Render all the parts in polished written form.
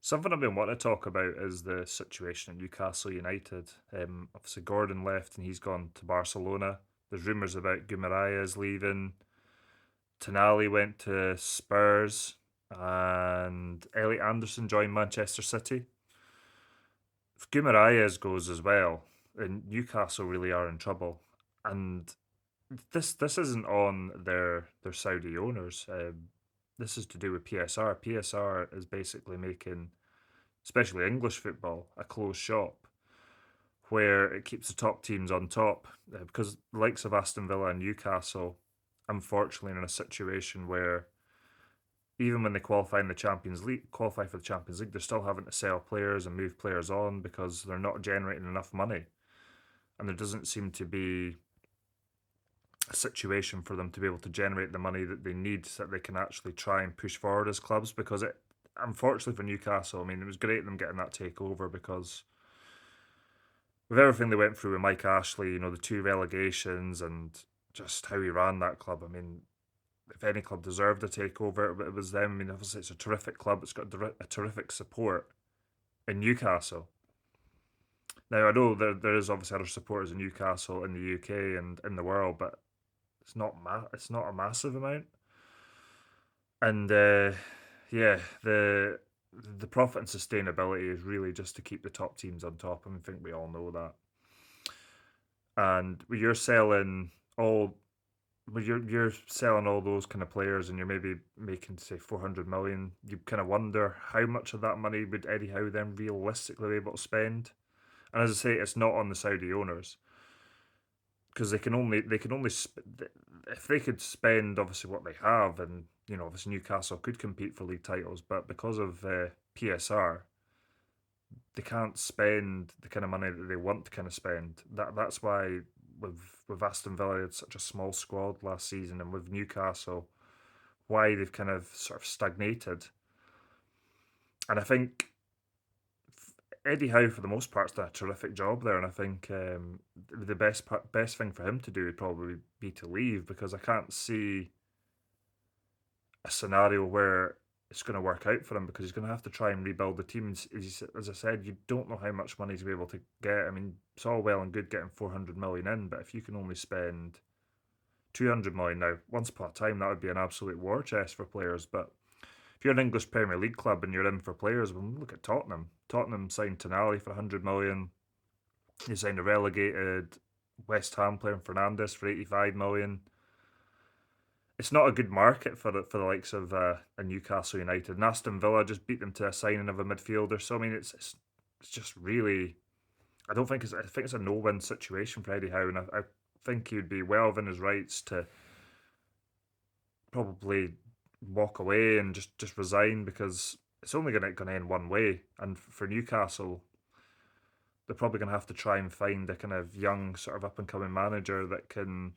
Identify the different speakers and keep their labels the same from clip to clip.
Speaker 1: Something I've been wanting to talk about is the situation at Newcastle United. Obviously, Gordon left and he's gone to Barcelona. There's rumours about Guimaraes leaving. Tonali went to Spurs, and Elliot Anderson joined Manchester City. If Guimaraes goes as well, then Newcastle really are in trouble. And this isn't on their Saudi owners. This is to do with PSR. PSR is basically making, especially English football, a closed shop where it keeps the top teams on top because the likes of Aston Villa and Newcastle, unfortunately, are in a situation where even when they qualify for the Champions League, they're still having to sell players and move players on because they're not generating enough money, and there doesn't seem to be a situation for them to be able to generate the money that they need so that they can actually try and push forward as clubs. Because it, unfortunately for Newcastle, I mean, it was great them getting that takeover because with everything they went through with Mike Ashley, the two relegations and just how he ran that club. I mean, if any club deserved a takeover, it was them. I mean, obviously it's a terrific club. It's got a terrific support in Newcastle. Now I know there is obviously other supporters in Newcastle in the UK and in the world, but it's not a massive amount. And yeah, the profit and sustainability is really just to keep the top teams on top. I think we all know that. And when you're selling all when you're selling all those kind of players and you're maybe making say 400 million, you kind of wonder how much of that money would Eddie Howe then realistically be able to spend. And as I say, it's not on the Saudi owners because if they could spend obviously what they have, and obviously Newcastle could compete for league titles, but because of PSR, they can't spend the kind of money that they want to kind of spend. That's why with Aston Villa they had such a small squad last season, and with Newcastle, why they've kind of sort of stagnated. And I think Eddie Howe, for the most part, has done a terrific job there. And I think the best thing for him to do would probably be to leave because I can't see a scenario where it's going to work out for him because he's going to have to try and rebuild the team. As I said, you don't know how much money to be able to get. I mean, it's all well and good getting 400 million in, but if you can only spend 200 million now, once upon a time, that would be an absolute war chest for players. But if you're an English Premier League club and you're in for players, well, look at Tottenham. Tottenham signed Tonali for 100 million. They signed a relegated West Ham player Fernandes for 85 million. It's not a good market for the likes of a Newcastle United. And Aston Villa just beat them to a signing of a midfielder. So I mean, it's just really. I think it's a no-win situation for Eddie Howe, and I think he'd be well within his rights to probably walk away and just resign because it's only going to end one way. And for Newcastle, they're probably going to have to try and find a kind of young, sort of up and coming manager that can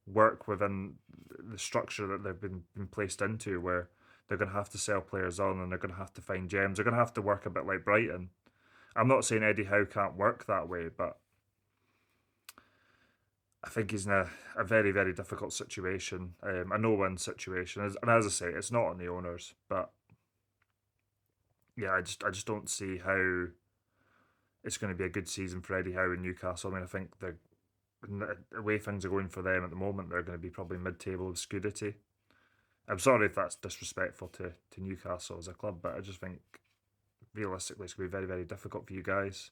Speaker 1: work within the structure that they've been placed into, where they're going to have to sell players on and they're going to have to find gems. They're going to have to work a bit like Brighton. I'm not saying Eddie Howe can't work that way, but I think he's in a very, very difficult situation, a no-win situation. And as I say, it's not on the owners, but yeah, I just don't see how it's going to be a good season for Eddie Howe in Newcastle. I mean, I think the way things are going for them at the moment, they're going to be probably mid-table of Scudetto. I'm sorry if that's disrespectful to Newcastle as a club, but I just think realistically it's going to be very, very difficult for you guys.